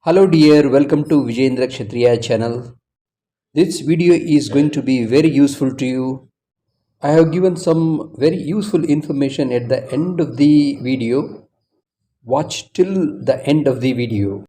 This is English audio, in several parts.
Hello dear, welcome to Vijayeendra Kshatriya channel. This video is going to be very useful to you. I have given some very useful information at the end of the video. Watch till the end of the video.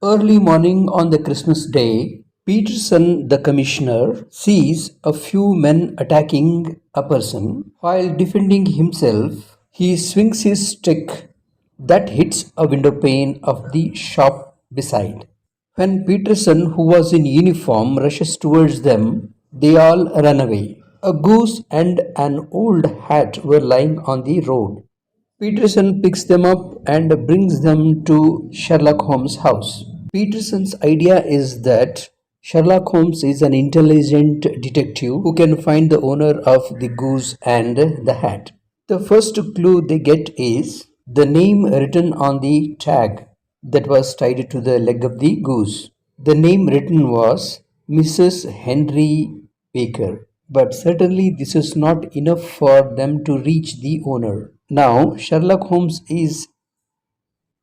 Early morning on the Christmas day, Peterson the commissioner sees a few men attacking a person. While defending himself, he swings his stick that hits a window pane of the shop beside. When Peterson, who was in uniform, rushes towards them, they all run away. A goose and an old hat were lying on the road. Peterson picks them up and brings them to Sherlock Holmes' house. Peterson's idea is that Sherlock Holmes is an intelligent detective who can find the owner of the goose and the hat. The first clue they get is the name written on the tag that was tied to the leg of the goose. The name written was Mrs. Henry Baker. But certainly this is not enough for them to reach the owner. Now Sherlock Holmes is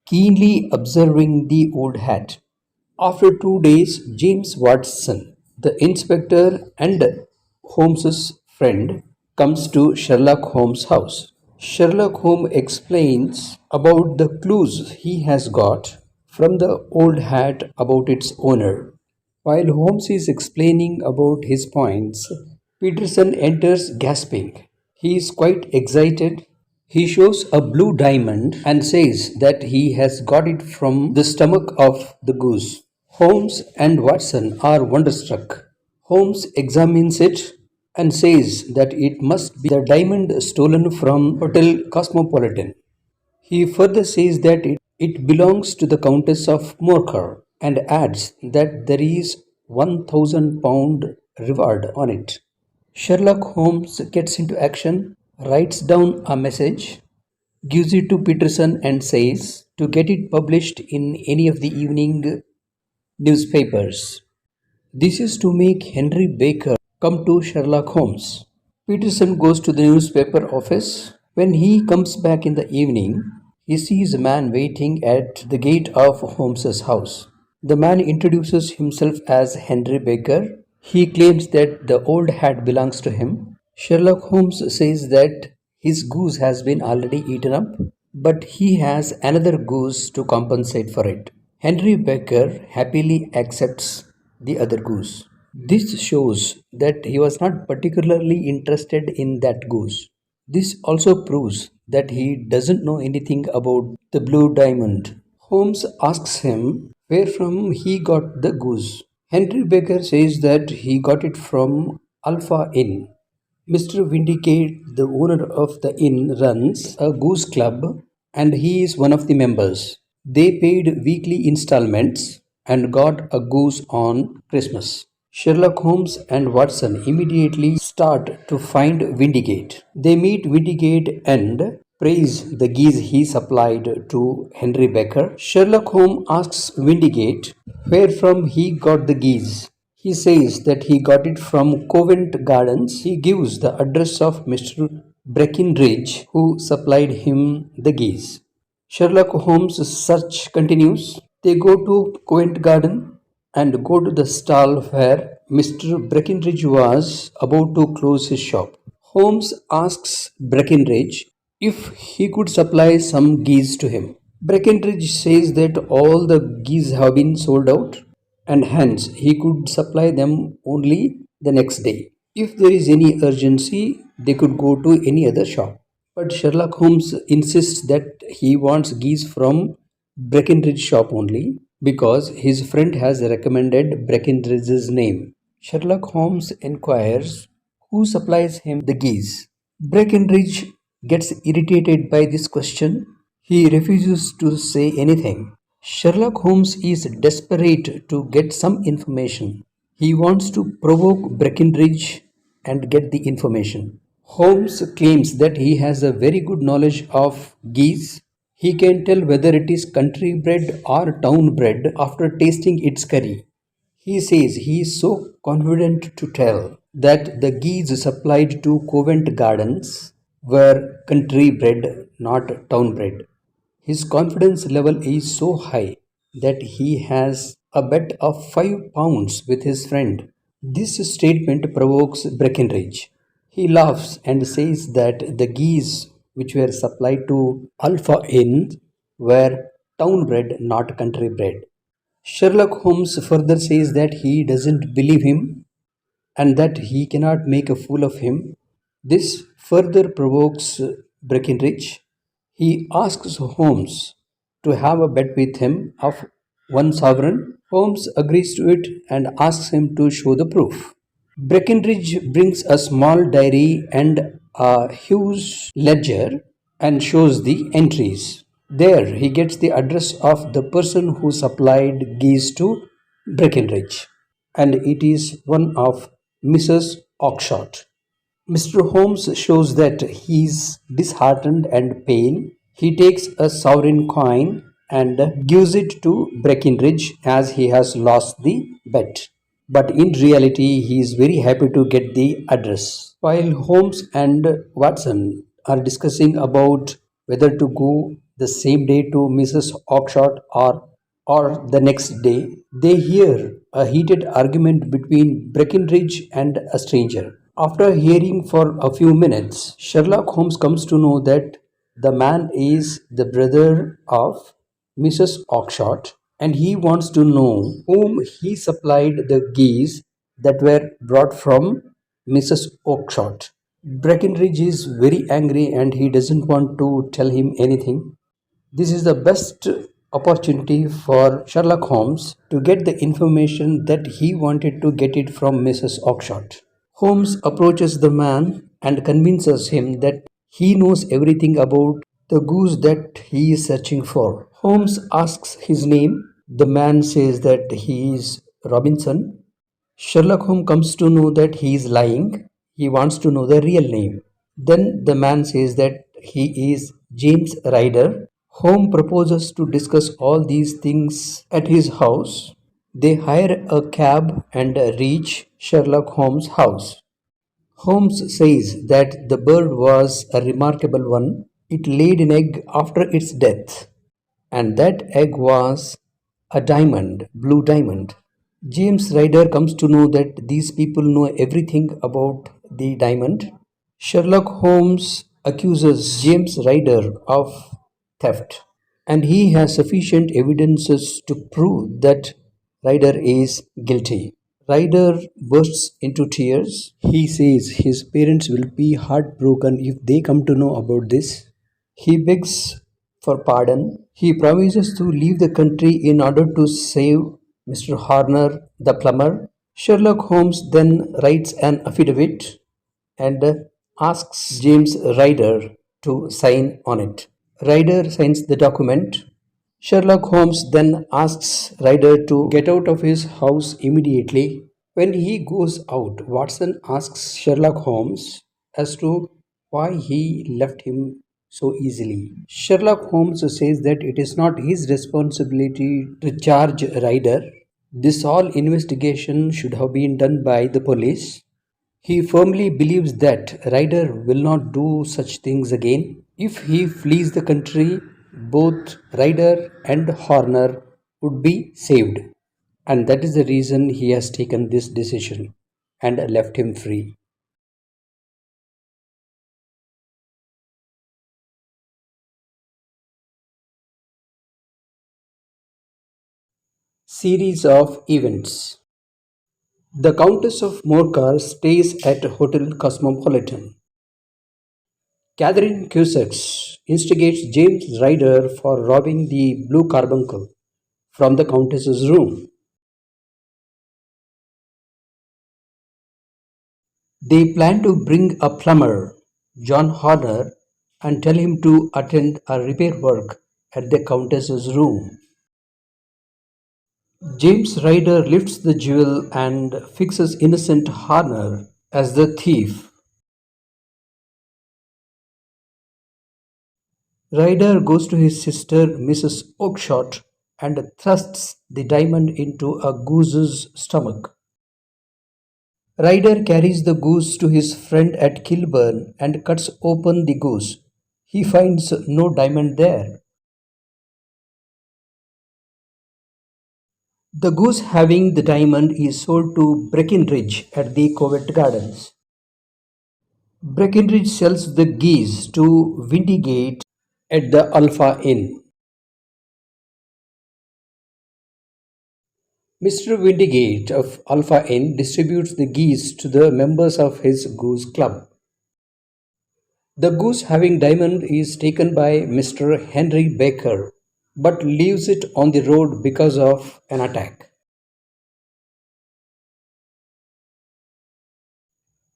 keenly observing the old hat. After 2 days, James Watson, the inspector and Holmes's friend, comes to Sherlock Holmes' house. Sherlock Holmes explains about the clues he has got from the old hat about its owner. While Holmes is explaining about his points, Peterson enters gasping. He is quite excited. He shows a blue diamond and says that he has got it from the stomach of the goose. Holmes and Watson are wonderstruck. Holmes examines it and says that it must be the diamond stolen from Hotel Cosmopolitan. He further says that it belongs to the Countess of Morcar and adds that there is £1,000 reward on it. Sherlock Holmes gets into action, writes down a message, gives it to Peterson and says to get it published in any of the evening newspapers. This is to make Henry Baker come to Sherlock Holmes. Peterson goes to the newspaper office. When he comes back in the evening, he sees a man waiting at the gate of Holmes's house. The man introduces himself as Henry Baker. He claims that the old hat belongs to him. Sherlock Holmes says that his goose has been already eaten up, but he has another goose to compensate for it. Henry Baker happily accepts the other goose. This shows that he was not particularly interested in that goose. This also proves that he doesn't know anything about the blue diamond. Holmes asks him where from he got the goose. Henry Baker says that he got it from Alpha Inn. Mr. Windicate, the owner of the inn, runs a goose club and he is one of the members. They paid weekly installments and got a goose on Christmas. Sherlock Holmes and Watson immediately start to find Windicate. They meet Windicate and praise the geese he supplied to Henry Baker. Sherlock Holmes asks Windicate where from he got the geese. He says that he got it from Covent Gardens. He gives the address of Mr. Breckinridge who supplied him the geese. Sherlock Holmes' search continues. They go to Covent Garden and go to the stall where Mr. Breckinridge was about to close his shop. Holmes asks Breckinridge if he could supply some geese to him. Breckinridge says that all the geese have been sold out and hence he could supply them only the next day. If there is any urgency, they could go to any other shop. But Sherlock Holmes insists that he wants geese from Breckinridge shop only because his friend has recommended Breckinridge's name. Sherlock Holmes inquires who supplies him the geese. Breckinridge gets irritated by this question. He refuses to say anything. Sherlock Holmes is desperate to get some information. He wants to provoke Breckinridge and get the information. Holmes claims that he has a very good knowledge of geese. He can tell whether it is country bred or town bred after tasting its curry. He says he is so confident to tell that the geese supplied to Covent Gardens were country bred, not town bred. His confidence level is so high that he has a bet of £5 with his friend. This statement provokes Breckenridge. He laughs and says that the geese which were supplied to Alpha Inn were town bred, not country bred. Sherlock Holmes further says that he doesn't believe him and that he cannot make a fool of him. This further provokes Breckenridge. He asks Holmes to have a bet with him of one sovereign. Holmes agrees to it and asks him to show the proof. Breckenridge brings a small diary and a huge ledger and shows the entries. There, he gets the address of the person who supplied geese to Breckenridge, and it is one of Mrs. Oxshott. Mr. Holmes shows that he is disheartened and pale. He takes a sovereign coin and gives it to Breckenridge as he has lost the bet. But in reality, he is very happy to get the address. While Holmes and Watson are discussing about whether to go the same day to Mrs. Oxshott or the next day, they hear a heated argument between Breckenridge and a stranger. After hearing for a few minutes, Sherlock Holmes comes to know that the man is the brother of Mrs. Oxshott and he wants to know whom he supplied the geese that were brought from Mrs. Oxshott. Breckenridge is very angry and he doesn't want to tell him anything. This is the best opportunity for Sherlock Holmes to get the information that he wanted to get it from Mrs. Oxshott. Holmes approaches the man and convinces him that he knows everything about the goose that he is searching for. Holmes asks his name. The man says that he is Robinson. Sherlock Holmes comes to know that he is lying. He wants to know the real name. Then the man says that he is James Ryder. Holmes proposes to discuss all these things at his house. They hire a cab and reach Sherlock Holmes' house. Holmes says that the bird was a remarkable one. It laid an egg after its death, and that egg was a diamond, blue diamond. James Ryder comes to know that these people know everything about the diamond. Sherlock Holmes accuses James Ryder of theft, and he has sufficient evidences to prove that Ryder is guilty. Ryder bursts into tears. He says his parents will be heartbroken if they come to know about this. He begs for pardon. He promises to leave the country in order to save Mr. Horner, the plumber. Sherlock Holmes then writes an affidavit and asks James Ryder to sign on it. Ryder signs the document. Sherlock Holmes then asks Ryder to get out of his house immediately. When he goes out, Watson asks Sherlock Holmes as to why he left him so easily. Sherlock Holmes says that it is not his responsibility to charge Ryder. This whole investigation should have been done by the police. He firmly believes that Ryder will not do such things again. If he flees the country, both Ryder and Horner would be saved. And that is the reason he has taken this decision and left him free. Series of events. The Countess of Morcar stays at Hotel Cosmopolitan. Catherine Cusacks instigates James Ryder for robbing the Blue Carbuncle from the Countess's room. They plan to bring a plumber, John Horner, and tell him to attend a repair work at the Countess's room. James Ryder lifts the jewel and fixes innocent Horner as the thief. Ryder goes to his sister Mrs. Oakshott and thrusts the diamond into a goose's stomach. Ryder carries the goose to his friend at Kilburn and cuts open the goose. He finds no diamond there. The goose having the diamond is sold to Breckenridge at the Covent Gardens. Breckenridge sells the geese to Windigate at the Alpha Inn. Mr. Windigate of Alpha Inn distributes the geese to the members of his goose club. The goose having diamond is taken by Mr. Henry Baker but leaves it on the road because of an attack.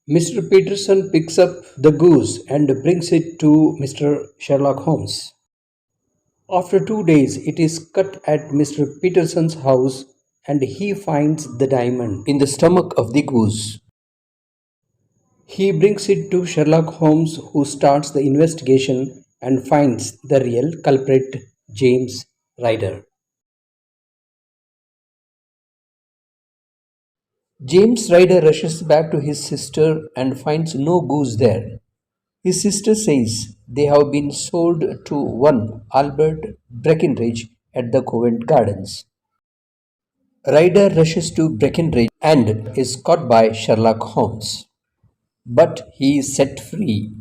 Mr. Peterson picks up the goose and brings it to Mr. Sherlock Holmes. After 2 days, it is cut at Mr. Peterson's house and he finds the diamond in the stomach of the goose. He brings it to Sherlock Holmes, who starts the investigation and finds the real culprit, James Ryder. James Ryder rushes back to his sister and finds no goose there. His sister says they have been sold to one Albert Breckenridge at the Covent Gardens. Ryder rushes to Breckenridge and is caught by Sherlock Holmes. But he is set free